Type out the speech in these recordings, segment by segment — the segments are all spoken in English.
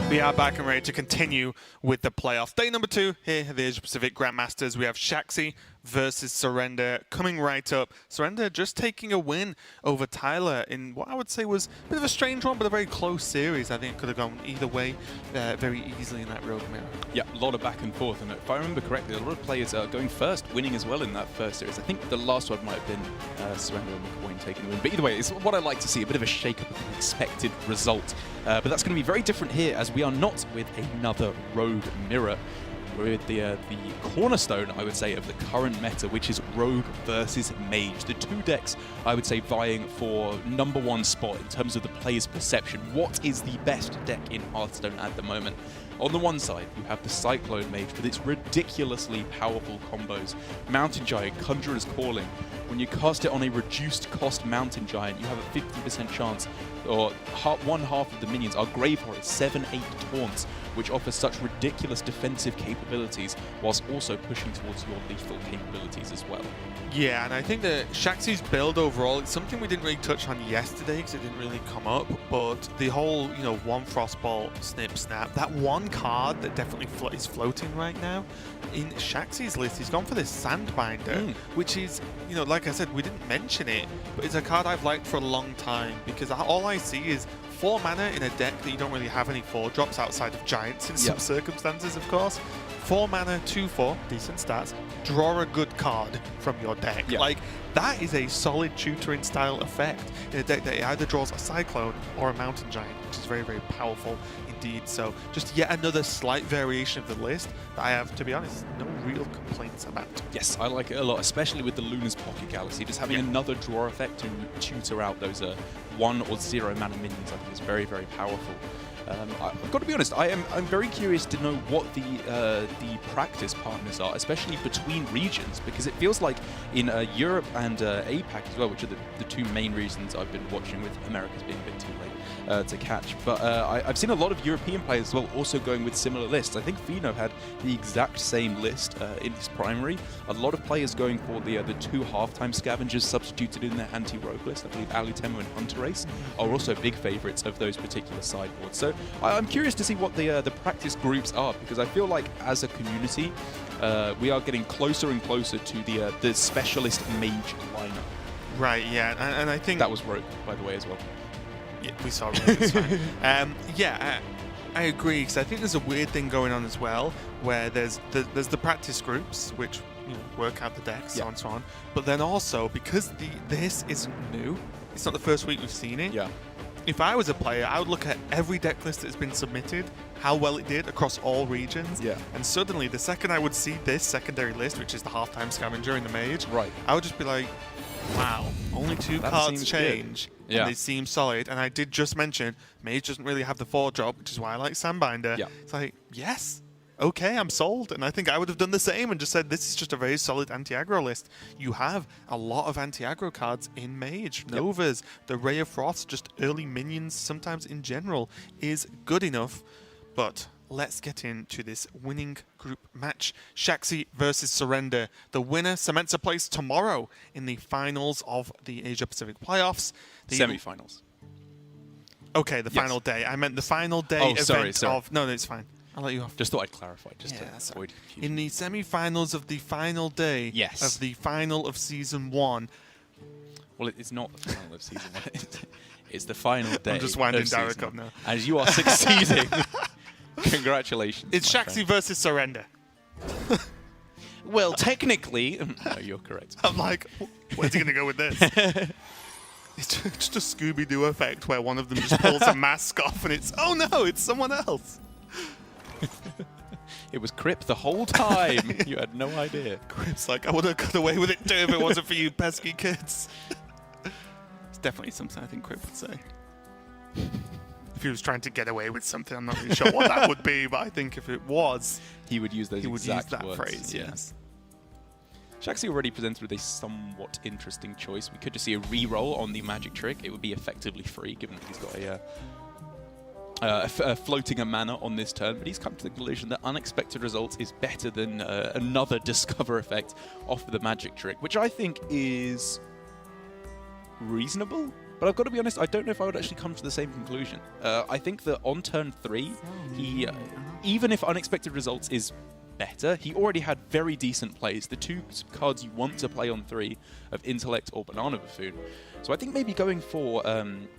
We are back and ready to continue with the playoffs. Day number 2 here at the Asia Pacific Grandmasters. We have Shaxi versus Surrender coming right up. Surrender just taking a win over Tyler in what I would say was a bit of a strange one, but a very close series. I think it could have gone either way very easily in that road mirror. Yeah, a lot of back and forth. And if I remember correctly, a lot of players are going first, winning as well in that first series. I think the last one might have been Surrender and McCoy taking the win. But either way, it's what I like to see, a bit of a shake-up of the expected result. But that's going to be very different here, as we are not with another road mirror. We're with the cornerstone, I would say, of the current meta, which is Rogue versus Mage. The two decks, I would say, vying for #1 spot in terms of the player's perception. What is the best deck in Hearthstone at the moment? On the one side, you have the Cyclone Mage with its ridiculously powerful combos. Mountain Giant, Conjurer's Calling. When you cast it on a reduced cost Mountain Giant, you have a 50% chance, or one half of the minions are Grave Horrors, 7/8 taunts, which offers such ridiculous defensive capabilities, whilst also pushing towards your lethal capabilities as well. Yeah, and I think that Shaxi's build overall, it's something we didn't really touch on yesterday because it didn't really come up, but the whole, one Frostbolt, Snip, Snap, that one card that definitely is floating right now, in Shaxi's list, he's gone for this Sandbinder, which is, like I said, we didn't mention it, but it's a card I've liked for a long time because all I see is 4 mana in a deck that you don't really have any 4-drops outside of Giants in some circumstances, of course. 4 mana, 2/4, decent stats, draw a good card from your deck. Like, that is a solid tutoring style effect in a deck that either draws a Cyclone or a Mountain Giant, which is very, very powerful indeed. So just yet another slight variation of the list that I have, to be honest, no real complaints about. Yes, I like it a lot, especially with the Luna's Pocket Galaxy. Just having another draw effect to tutor out those 1 or 0 mana minions, I think is very, very powerful. I've got to be honest, I'm very curious to know what the practice partners are, especially between regions, because it feels like in Europe and APAC as well, which are the two main reasons I've been watching, with America's being a bit too late to catch. But I've seen a lot of European players as well also going with similar lists. I think Fino had the exact same list in his primary. A lot of players going for the 2 halftime scavengers substituted in their anti-rogue list. I believe Alutemo and Hunter Race are also big favourites of those particular sideboards. So I'm curious to see what the practice groups are, because I feel like as a community we are getting closer and closer to the specialist mage lineup. Right, yeah, and I think... That was Rogue, by the way, as well. Yeah, we saw Rogue, it's fine. I agree, because I think there's a weird thing going on as well, where there's the practice groups, which work out the decks, so on and so on. But then also, because this isn't new, it's not the first week we've seen it. Yeah. If I was a player, I would look at every deck list that's been submitted, how well it did across all regions, and suddenly the second I would see this secondary list, which is the halftime scavenger and the mage, I would just be like, wow, only 2 cards change, and they seem solid. And I did just mention, mage doesn't really have the 4-drop, which is why I like Sandbinder. It's like, yes, okay, I'm sold. And I think I would have done the same and just said, this is just a very solid anti-aggro list. You have a lot of anti-aggro cards in Mage. Novas, the Ray of Frost, just early minions, sometimes in general, is good enough. But let's get into this winning group match. Shaxi versus Surrender. The winner cements a place tomorrow in the finals of the Asia Pacific playoffs. The semi-finals. Okay, the final day. I meant the final day event of... No, it's fine. I'll let you off. Just thought I'd clarify, just to avoid confusion. In the semi-finals of the final day of the final of Season 1. Well, it's not the final of Season 1. It's the final day. I'm just winding Derek up now. As you are succeeding. Congratulations. It's Shaxi versus Surrender. Well, technically... No, you're correct. I'm like, where's he going to go with this? It's just a Scooby-Doo effect where one of them just pulls a mask off and it's, oh no, it's someone else. It was Crip the whole time. You had no idea. Crip's like, I would have got away with it too if it wasn't for you pesky kids. It's definitely something I think Crip would say. If he was trying to get away with something, I'm not really sure what that would be, but I think if it was, he would use those exact that words. Phrase, yes. Shaxi already presented with a somewhat interesting choice. We could just see a reroll on the magic trick. It would be effectively free, given that he's got floating a mana on this turn, but he's come to the conclusion that unexpected results is better than another discover effect off of the magic trick, which I think is reasonable. But I've got to be honest, I don't know if I would actually come to the same conclusion. I think that on turn 3, he, even if unexpected results is better, he already had very decent plays. The 2 cards you want to play on 3 of Intellect or Banana Buffoon. So I think maybe going for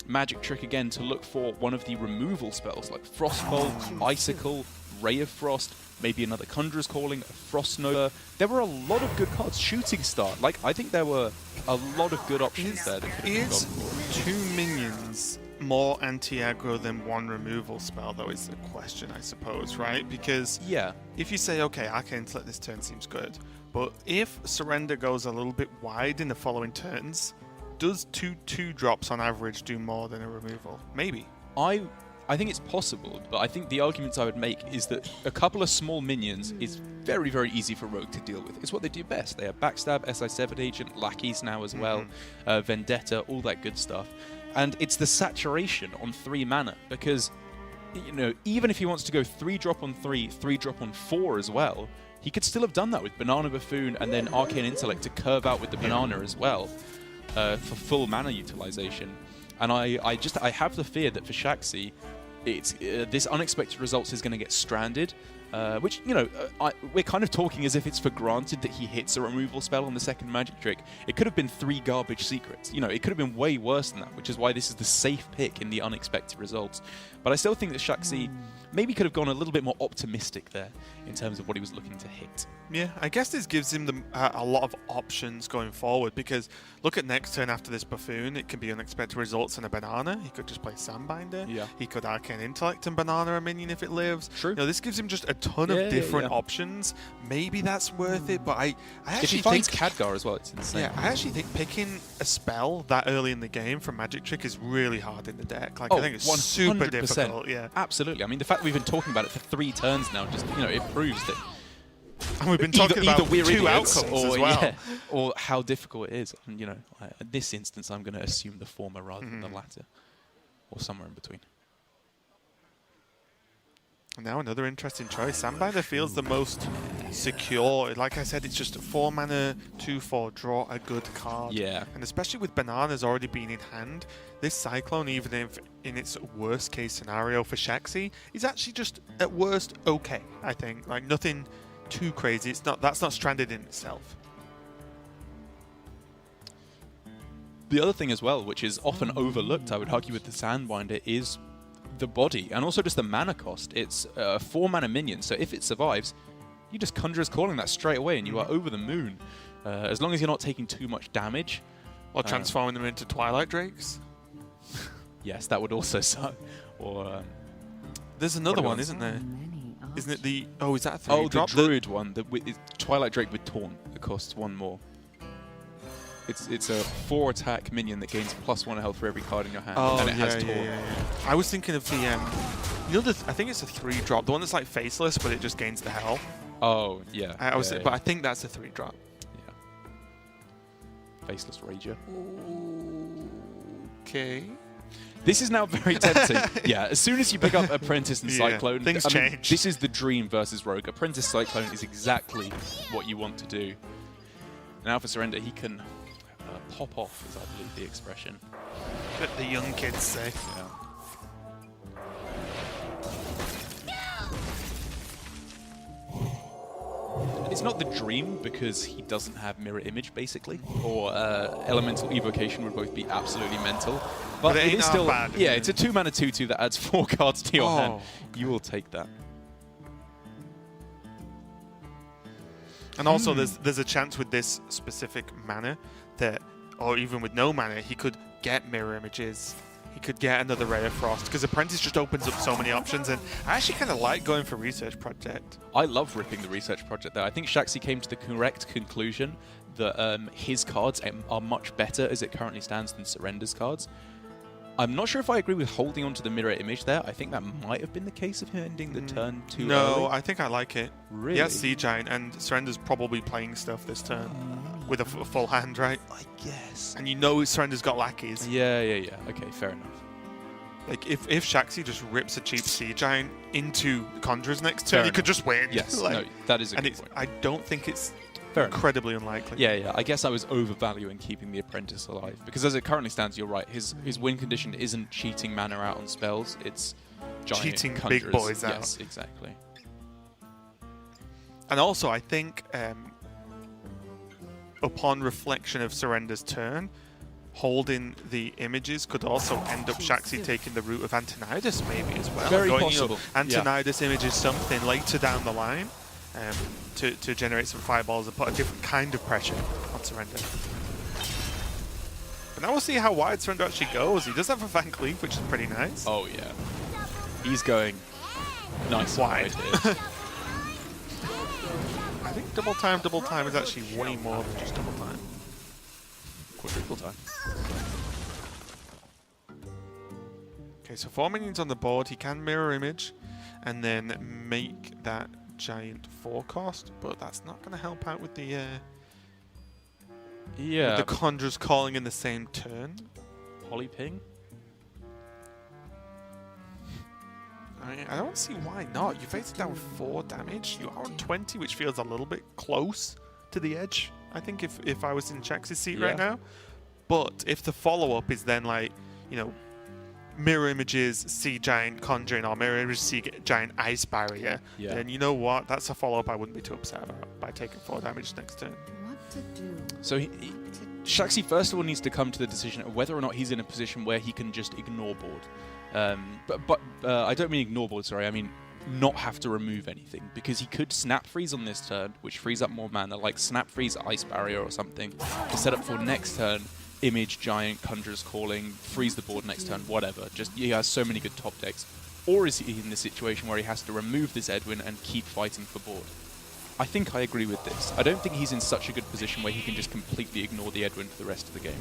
Magic Trick again to look for one of the removal spells like Frostbolt, Icicle, Ray of Frost, maybe another Conjurer's Calling, a Frost Nova. There were a lot of good cards. Shooting Star. Like, I think there were a lot of good options there that could have been gone for. 2 minions more anti-aggro than 1 removal spell, though, is the question, I suppose, right? Because if you say, okay, Arcane Intellect this turn seems good, but if Surrender goes a little bit wide in the following turns, does 2 2-drops on average do more than a removal? Maybe. I think it's possible, but I think the arguments I would make is that a couple of small minions is very, very easy for Rogue to deal with. It's what they do best. They have Backstab, SI7 Agent, Lackeys now as well, Vendetta, all that good stuff. And it's the saturation on 3 mana, because, you know, even if he wants to go 3-drop on 3, 3-drop on 4 as well, he could still have done that with Banana Buffoon and then Arcane Intellect to curve out with the Banana as well for full mana utilization. And I have the fear that for Shaxi, it's this unexpected results is going to get stranded, which, you know, we're kind of talking as if it's for granted that he hits a removal spell on the second Magic Trick. It could have been 3 garbage secrets. You know, it could have been way worse than that, which is why this is the safe pick in the unexpected results. But I still think that Shaxi maybe could have gone a little bit more optimistic there in terms of what he was looking to hit. Yeah, I guess this gives him a lot of options going forward, because look at next turn after this Buffoon, it can be unexpected results and a Banana. He could just play Sandbinder. Yeah. He could Arcane Intellect and Banana a minion if it lives. True. You know, this gives him just a ton of different options. Maybe that's worth it, but I actually if he finds Khadgar as well, it's insane. Yeah, I actually think picking a spell that early in the game from Magic Trick is really hard in the deck. Like, I think it's 100%. super difficult. Yeah, absolutely. I mean, the fact that we've been talking about it for 3 turns now, just, you know, it proves that. And we've been talking about either we're 2 idiots outcomes or, as well. Or how difficult it is. And, you know, in this instance, I'm going to assume the former rather than the latter, or somewhere in between. Now another interesting choice. Sandbinder feels the most secure. Like I said, it's just 4 mana, 2/4, draw a good card. Yeah. And especially with Bananas already being in hand, this Cyclone, even if in its worst case scenario for Shaxi, is actually just at worst okay, I think. Like, nothing too crazy. It's not, that's not stranded in itself. The other thing as well, which is often overlooked, I would argue, with the Sandbinder, is the body, and also just the mana cost. It's a 4 mana minion, so if it survives, you just Conjurer's Calling that straight away, and you are over the moon. As long as you're not taking too much damage. Or transforming them into Twilight Drakes. Yes, that would also suck. Or there's another one, isn't there? Isn't it the... Oh, is that a 3-drop? The Druid one. It's Twilight Drake with Taunt. It costs 1 more. It's a 4 attack minion that gains +1 health for every card in your hand, and it has Taunt. Yeah. I was thinking of the... you know, I think it's a 3-drop. The one that's like faceless, but it just gains the health. Oh, yeah. But I think that's a 3-drop. Yeah. Faceless Rager. Okay. This is now very tempting. Yeah, as soon as you pick up Apprentice and Cyclone, things change. This is the dream versus Rogue. Apprentice Cyclone is exactly what you want to do. Now for Surrender, he can pop off, is I believe the expression. That the young kids say. Yeah. It's not the dream because he doesn't have Mirror Image, basically, or Elemental Evocation would both be absolutely mental. But it is still bad. Yeah, it's a 2 mana 2/2 that adds 4 cards to your hand. You will take that. And also, there's a chance with this specific mana that, or even with no mana, he could get Mirror Images. He could get another Ray of Frost, because Apprentice just opens up so many options, and I actually kind of like going for Research Project. I love ripping the Research Project there. I think Shaxi came to the correct conclusion that his cards are much better as it currently stands than Surrender's cards. I'm not sure if I agree with holding on to the Mirror Image there. I think that might have been the case of him ending the turn too early. No, I think I like it. Really? He has Sea Giant, and Surrender's probably playing stuff this turn with a full hand, right? I guess. And you know Surrender's got Lackeys. Yeah. Okay, fair enough. Like, if Shaxi just rips a cheap Sea Giant into Conjurers next turn, he could just win. Yes, like, no, that is a good point. I don't think it's incredibly unlikely. Yeah. I guess I was overvaluing keeping the Apprentice alive. Because as it currently stands, you're right. His win condition isn't cheating mana out on spells. It's giant cheating conjurers. big boys out. Yes, exactly. And also, I think upon reflection of Surrender's turn, holding the images could also end up Shaxi taking the route of Antonidas maybe as well. Very going, possible. Antonidas images something later down the line to generate some fireballs and put a different kind of pressure on Surrender. But now we'll see how wide Surrender actually goes. He does have a Van Cleave, which is pretty nice. Oh, yeah. He's going nice wide. here. I think double time is actually way more than just double time. Quadruple time. Okay, so 4 minions on the board. He can mirror image and then make that giant 4 cost, but that's not going to help out with the with the Conjurers calling in the same turn. Polyping? I don't see why not. You face it down with 4 damage. You are on 20, which feels a little bit close to the edge, I think, if I was in Jax's seat right now. But if the follow-up is then like, you know, mirror images, see giant conjuring, or mirror images, see giant ice barrier, then you know what? That's a follow-up I wouldn't be too upset about by taking 4 damage next turn. What to do? So Shaxi first of all needs to come to the decision of whether or not he's in a position where he can just ignore board. But I don't mean ignore board, sorry, I mean not have to remove anything, because he could Snap Freeze on this turn, which frees up more mana, like Snap Freeze Ice Barrier or something, to set up for next turn, Image, Giant, Conjurer's Calling, freeze the board next turn, whatever. Just, he has so many good top decks. Or is he in the situation where he has to remove this Edwin and keep fighting for board? I think I agree with this. I don't think he's in such a good position where he can just completely ignore the Edwin for the rest of the game.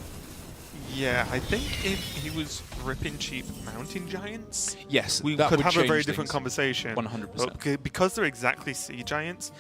Yeah, I think if he was ripping cheap Mountain Giants, yes, we that could would have a very change different things. conversation. 100%. But because they're exactly Sea Giants,